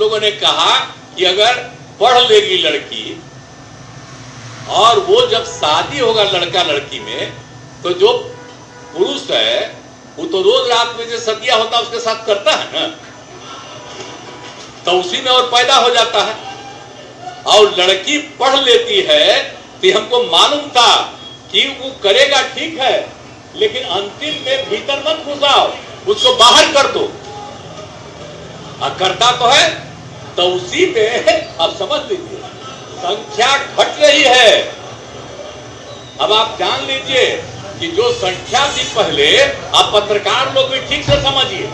लोगों ने कहा कि अगर पढ़ लेगी लड़की और वो जब शादी होगा लड़का लड़की में, तो जो पुरुष है वो तो रोज रात में जो सदिया होता है उसके साथ करता है ना, तो उसी में और पैदा हो जाता है। और लड़की पढ़ लेती है तो हमको मालूम था कि वो करेगा ठीक है, लेकिन अंतिम में भीतर मत घुसाओ, उसको बाहर कर दो। करता तो है, तो उसी में अब समझ लीजिए संख्या घट रही है। अब आप जान लीजिए कि जो संख्या थी पहले, आप पत्रकार लोग भी ठीक से समझिए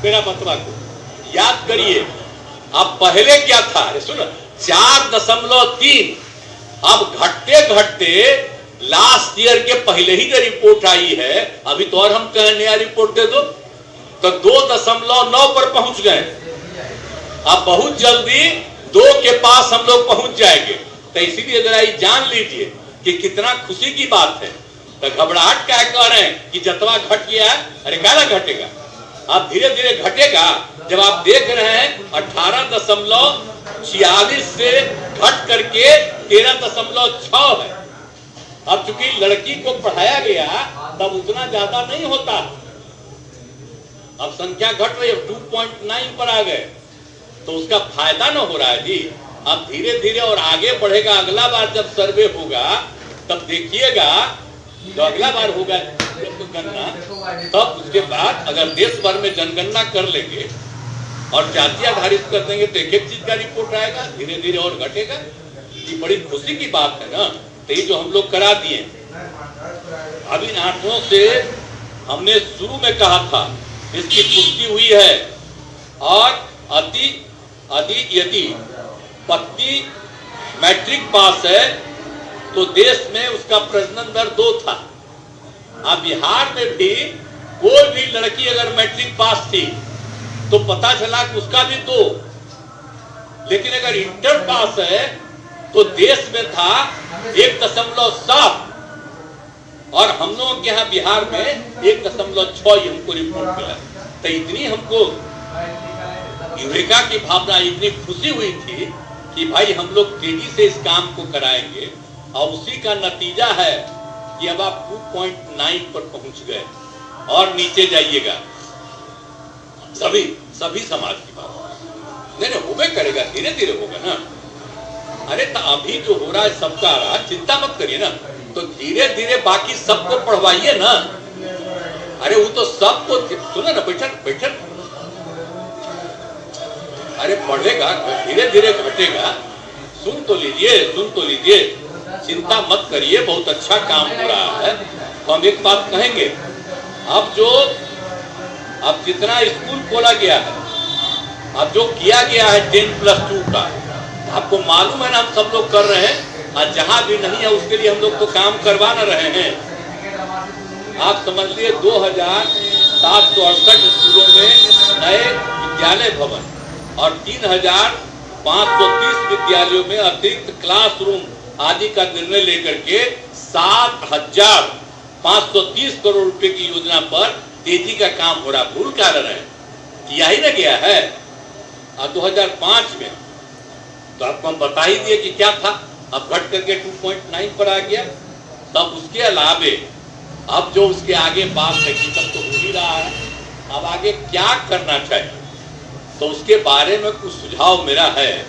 मेरा मतवा को, याद करिए। अब पहले क्या था, सुनो 4.3, अब घटते घटते लास्ट ईयर के पहले ही जो रिपोर्ट आई है, अभी तो और हम कहें नया रिपोर्ट दे दो, तो 2.9 पर पहुंच गए। अब बहुत जल्दी 2 के पास हम लोग पहुंच जाएंगे। तो इसीलिए जरा ये जान लीजिए कि कितना खुशी की बात है। तो घबराहट क्या कह रहे हैं कि जतवा घट गया है, अरे क्या घटेगा, अब धीरे धीरे घटेगा। जब आप देख रहे हैं 18.46 से घट करके 13.6 है। अब चूंकि लड़की को पढ़ाया गया तब उतना ज्यादा नहीं होता, अब संख्या घट रही है, 2.9 पर आ गए, तो उसका फायदा न हो रहा है जी। अब धीरे धीरे और आगे बढ़ेगा। अगला बार जब सर्वे होगा तब देखिएगा, जो अगला बार होगा गणना, तब उसके बाद अगर देश भर में जनगणना कर लेंगे और जाति आधारित कर देंगे तो एक एक चीज का रिपोर्ट आएगा, धीरे धीरे और घटेगा। ये बड़ी खुशी की बात है ना। तो ये जो हम लोग करा दिए, अब इन आंकड़ों से हमने शुरू में कहा था इसकी पुष्टि हुई है। और यदि पति मैट्रिक पास है तो देश में उसका प्रजनन दर 2 था। अब बिहार में भी कोई भी लड़की अगर मैट्रिक पास थी तो पता चला कि उसका भी 2, लेकिन अगर इंटर पास है तो देश में था 1.7, और हम लोगों के यहाँ बिहार में 1.6 हमको रिपोर्ट मिला। तो इतनी हमको युविका की भावना, इतनी खुशी हुई थी कि भाई हम लोग तेजी से इस काम को कराएंगे, और उसी का नतीजा है कि अब आप 2.9 पर पहुंच गए। और नीचे जाइएगा, सभी समाज की बात नहीं होबे करेगा, धीरे धीरे होगा ना। अरे तो अभी जो हो रहा है सबका रहा, चिंता मत करिए ना, तो धीरे धीरे बाकी सबको पढ़वाइए ना। अरे वो तो सबको सुना ना, बैठक अरे पढ़ेगा, धीरे धीरे घटेगा। सुन तो लीजिए, चिंता मत करिए, बहुत अच्छा काम हो रहा है। तो हम एक बात कहेंगे, अब जितना स्कूल खोला गया है, अब जो किया गया है 10+2 का, आपको मालूम है ना, हम सब लोग कर रहे हैं, और जहां भी नहीं है उसके लिए हम लोग तो काम करवा न रहे हैं। आप समझ लिए 2768 स्कूलों में नए विद्यालय भवन और 3530 विद्यालयों में अतिरिक्त क्लासरूम आदि का निर्णय लेकर के 7530 करोड़ रुपए की योजना पर तेजी का काम हो रहा। भूल क्या रहे हैं, किया ही न गया है। 2005 में तो आपको हम बता ही दिए कि क्या था, अब घट करके 2.9 पर आ गया। तब उसके अलावे अब जो उसके आगे बात है कि सब तो हो ही रहा है, अब आगे क्या करना चाहिए, तो उसके बारे में कुछ सुझाव मेरा है।